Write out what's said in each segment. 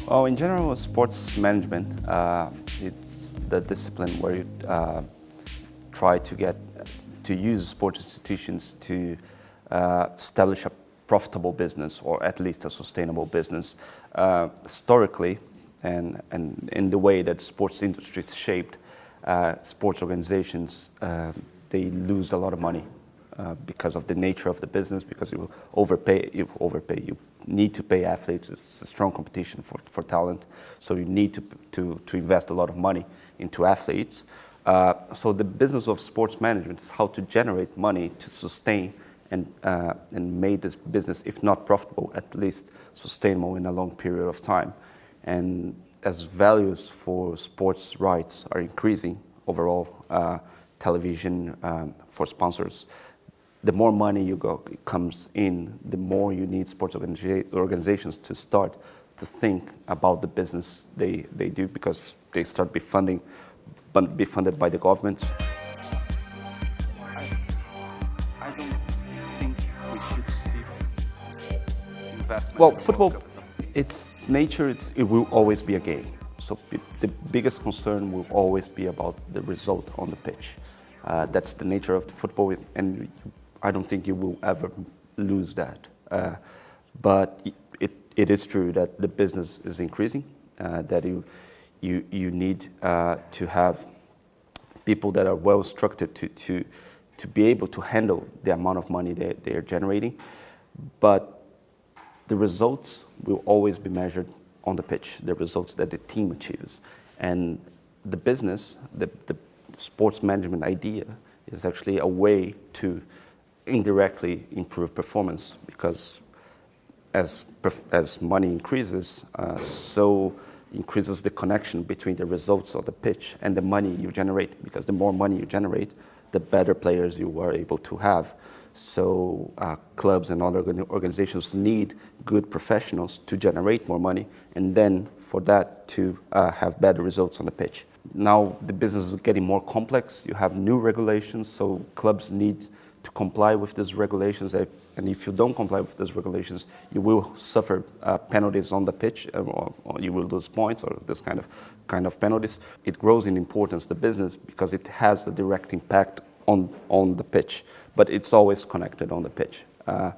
Well, in general, sports management, it's the discipline where you try to use sports institutions to establish a profitable business, or at least a sustainable business. Historically, and in the way that sports industry is shaped, sports organizations, they lose a lot of money because of the nature of the business, because you overpay, you need to pay athletes. It's a strong competition for talent, so you need to invest a lot of money into athletes. So the business of sports management is how to generate money to sustain and make this business, if not profitable, at least sustainable in a long period of time. And as values for sports rights are increasing overall, television for sponsors, the more money comes in, the more you need sports organizations to start to think about the business they do, because they start be funded by the governments. I don't think we should see investment. Well, football, its nature, it will always be a game. So the biggest concern will always be about the result on the pitch. That's the nature of the football, and I don't think you will ever lose that. But it is true that the business is increasing, that you need to have people that are well structured to be able to handle the amount of money they are generating. But the results will always be measured on the pitch, the results that the team achieves. And the business, the sports management idea is actually a way to indirectly improve performance, because as money increases, so increases the connection between the results of the pitch and the money you generate, because the more money you generate, the better players you are able to have. So clubs and other organizations need good professionals to generate more money, and then for that to have better results on the pitch. Now the business is getting more complex. You have new regulations, so clubs need to comply with these regulations. And if you don't comply with these regulations, you will suffer penalties on the pitch, or you will lose points, or this kind of penalties. It grows in importance, the business, because it has a direct impact on the pitch, but it's always connected on the pitch. And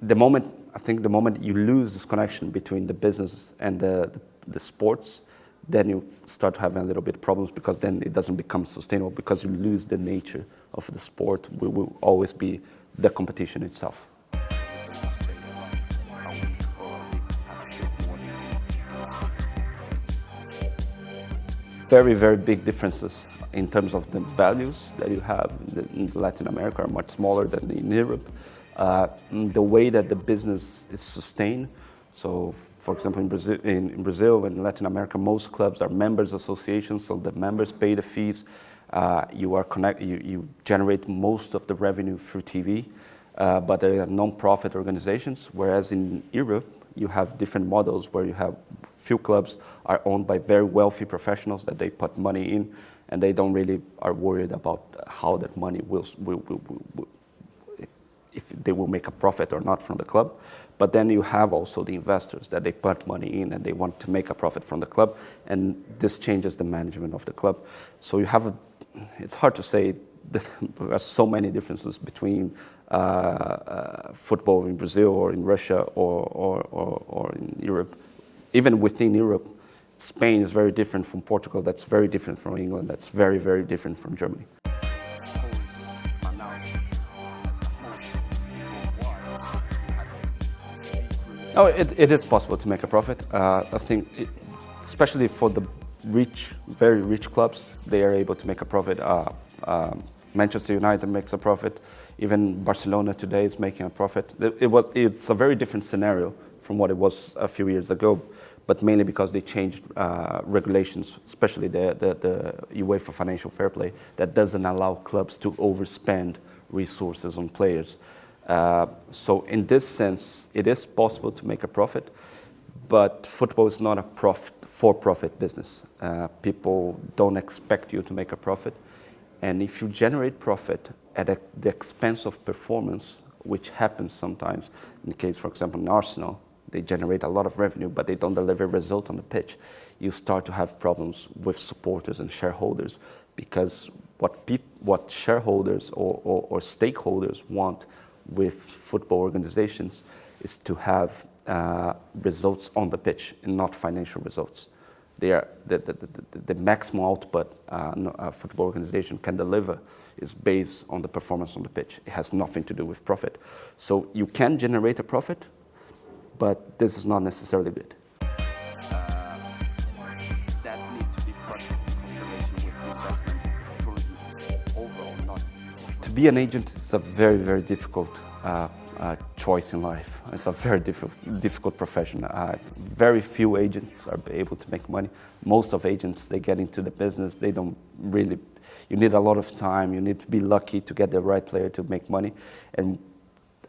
the moment you lose this connection between the business and the sports, then you start having a little bit of problems, because then it doesn't become sustainable, because you lose the nature of the sport. We will always be the competition itself. Very, very big differences in terms of the values that you have in Latin America are much smaller than in Europe. The way that the business is sustained, so for example, in Brazil and Latin America, most clubs are members associations, so the members pay the fees. You generate most of the revenue through TV, but they are non-profit organizations. Whereas in Europe, you have different models where you have few clubs are owned by very wealthy professionals that they put money in, and they don't really are worried about how that money will if they will make a profit or not from the club. But then you have also the investors that they put money in and they want to make a profit from the club, and this changes the management of the club. So you have it's hard to say that there are so many differences between football in Brazil or in Russia or in Europe. Even within Europe, Spain is very different from Portugal, that's very different from England, that's very, very different from Germany. Oh, it is possible to make a profit. I think, especially for the very rich clubs, they are able to make a profit. Manchester United makes a profit. Even Barcelona today is making a profit. It's a very different scenario from what it was a few years ago, but mainly because they changed regulations, especially the UEFA Financial Fair Play, that doesn't allow clubs to overspend resources on players. So in this sense, it is possible to make a profit, but football is not a for-profit business. People don't expect you to make a profit. And if you generate profit at the expense of performance, which happens sometimes, in the case, for example, in Arsenal, they generate a lot of revenue, but they don't deliver result on the pitch, you start to have problems with supporters and shareholders, because what shareholders or stakeholders want with football organizations is to have results on the pitch and not financial results. They are the maximum output a football organization can deliver is based on the performance on the pitch. It has nothing to do with profit. So you can generate a profit, but this is not necessarily good. That need to be put in consideration with investment tourism overall. To be an agent is a very, very difficult choice in life. It's a very difficult profession. Very few agents are able to make money. Most of agents, they get into the business, they don't really, you need a lot of time, you need to be lucky to get the right player to make money. And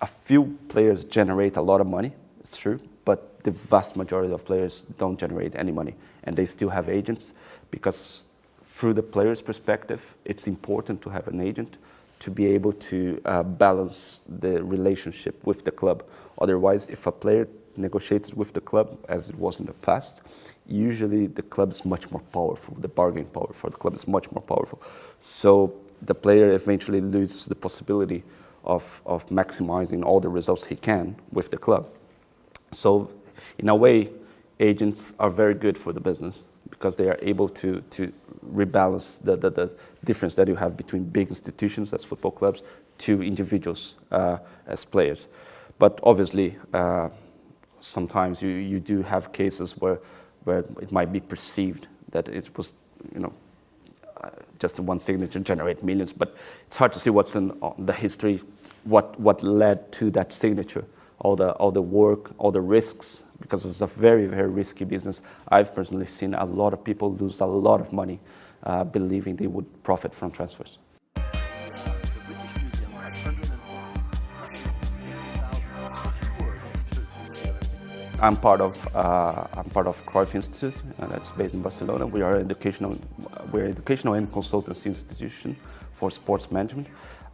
a few players generate a lot of money, it's true, but the vast majority of players don't generate any money. And they still have agents, because through the player's perspective, it's important to have an agent to be able to balance the relationship with the club. Otherwise, if a player negotiates with the club, as it was in the past, usually the club is much more powerful. The bargaining power for the club is much more powerful. So the player eventually loses the possibility of maximizing all the results he can with the club. So in a way, agents are very good for the business, because they are able to rebalance the difference that you have between big institutions as football clubs to individuals as players. But obviously, sometimes you do have cases where it might be perceived that it was, just one signature generate millions, but it's hard to see what's in the history, what led to that signature, all the work, all the risks, because it's a very, very risky business. I've personally seen a lot of people lose a lot of money believing they would profit from transfers. I'm part of Cruyff Institute, that's based in Barcelona. We are educational and consultancy institution for sports management,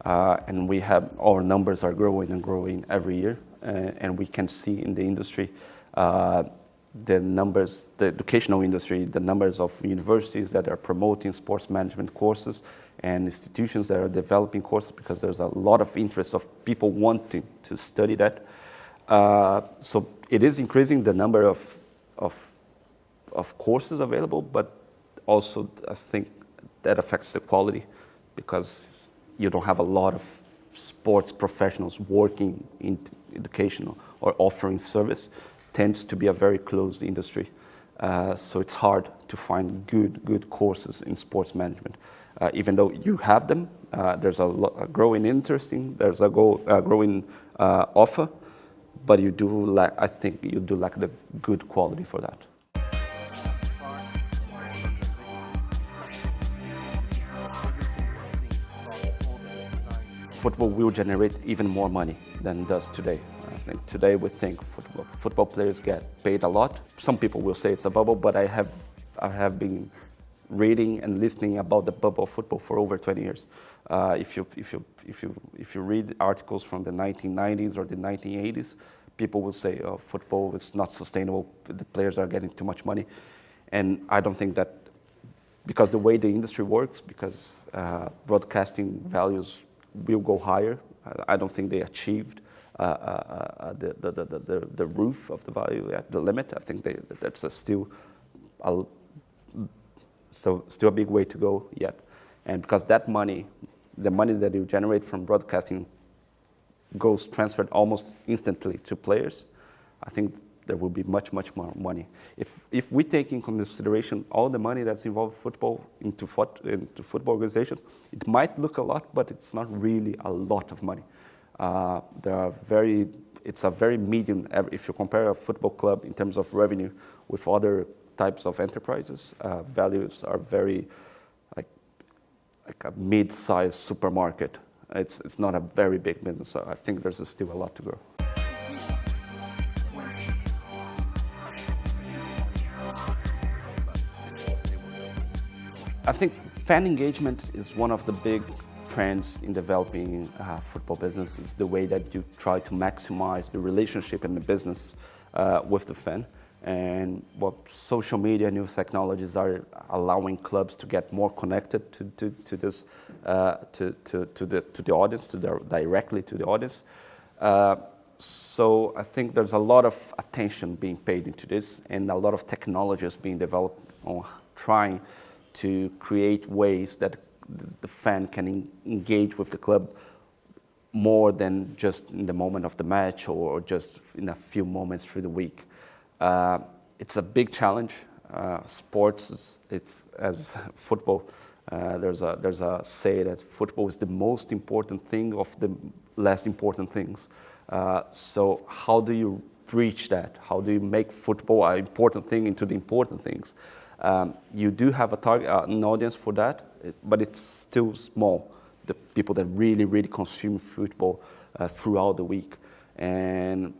and we have our numbers are growing and growing every year, and we can see in the industry the numbers, the educational industry, the numbers of universities that are promoting sports management courses and institutions that are developing courses, because there's a lot of interest of people wanting to study that. So it is increasing the number of courses available, but also I think that affects the quality, because you don't have a lot of sports professionals working in educational or offering service. Tends to be a very closed industry, so it's hard to find good courses in sports management. Even though you have them, there's a growing interest, there's a growing offer, but you do lack. I think you do lack the good quality for that. Football will generate even more money than it does today. I think today we think football players get paid a lot. Some people will say it's a bubble, but I have been reading and listening about the bubble of football for over 20 years. If you read articles from the 1990s or the 1980s, people will say, "Oh, football is not sustainable. The players are getting too much money," and I don't think that, because the way the industry works, because broadcasting values will go higher. I don't think they achieved the roof of the value at the limit. I think that's still a big way to go yet. And because that money, the money that you generate from broadcasting goes transferred almost instantly to players, I think there will be much more money. If we take in consideration all the money that's involved in football into football organizations, it might look a lot, but it's not really a lot of money. It's a very medium. If you compare a football club in terms of revenue with other types of enterprises, values are very like a mid-sized supermarket. It's not a very big business, so I think there's still a lot to grow. I think fan engagement is one of the big trends in developing football businesses, the way that you try to maximize the relationship in the business with the fan. And social media, new technologies are allowing clubs to get more connected to the audience, directly to the audience. So I think there's a lot of attention being paid into this, and a lot of technologies being developed on trying to create ways that the fan can engage with the club more than just in the moment of the match or just in a few moments through the week. It's a big challenge. Sports, it's as football. There's a say that football is the most important thing of the less important things. So how do you reach that? How do you make football an important thing into the important things? You do have a target, an audience for that, but it's still small. The people that really consume football throughout the week, and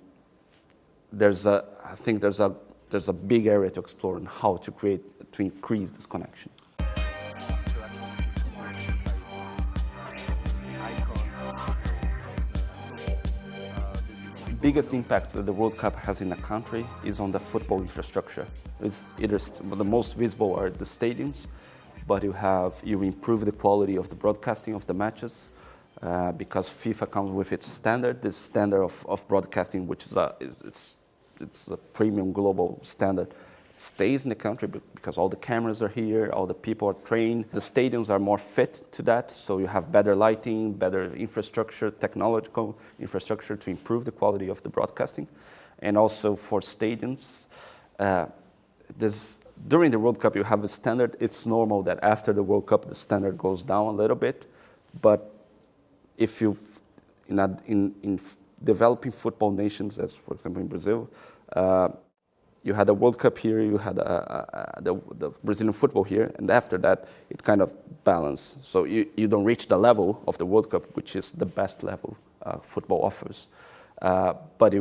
I think there's a big area to explore on how to increase this connection. Biggest impact that the World Cup has in a country is on the football infrastructure. The most visible are the stadiums, but you improve the quality of the broadcasting of the matches because FIFA comes with its standard, this standard of broadcasting, which is it's a premium global standard. Stays in the country because all the cameras are here, all the people are trained. The stadiums are more fit to that, so you have better lighting, better infrastructure, technological infrastructure to improve the quality of the broadcasting. And also for stadiums, during the World Cup you have a standard. It's normal that after the World Cup the standard goes down a little bit, but if in developing football nations, as for example in Brazil, you had a World Cup here, you had the Brazilian football here, and after that it kind of balanced. So you don't reach the level of the World Cup, which is the best level football offers, but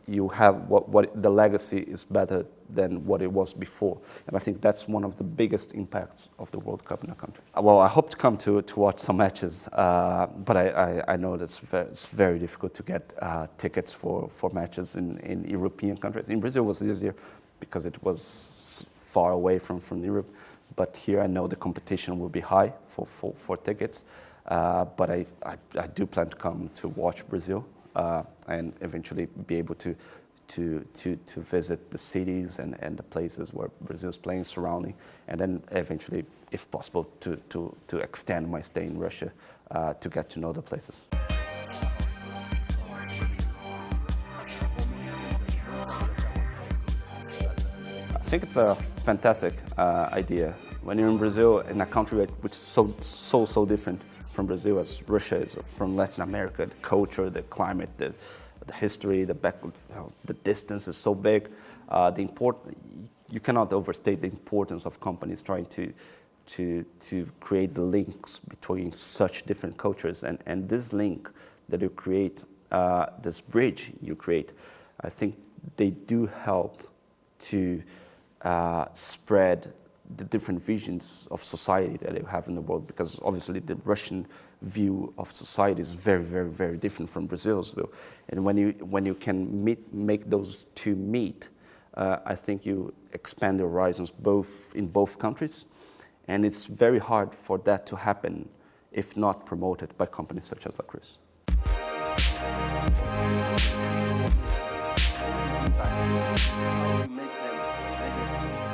you have what the legacy is better than what it was before, and I think that's one of the biggest impacts of the World Cup in a country. Well, I hope to come to watch some matches, but I know that it's very difficult to get tickets for matches in European countries. In Brazil it was easier because it was far away from Europe, but here I know the competition will be high for tickets, but I do plan to come to watch Brazil. And eventually be able to visit the cities and the places where Brazil is playing, surrounding, and then eventually, if possible, to extend my stay in Russia to get to know the places. I think it's a fantastic idea. When you're in Brazil, in a country which is so different from Brazil as Russia is, from Latin America, the culture, the climate, the history, the distance is so big. You cannot overstate the importance of companies trying to create the links between such different cultures, and this link that you create, this bridge you create, I think they do help to spread the different visions of society that you have in the world, because obviously the Russian view of society is very different from Brazil's view, and when you can make those two meet, I think you expand the horizons in both countries, and it's very hard for that to happen if not promoted by companies such as La Cruz. How do you make them legacy?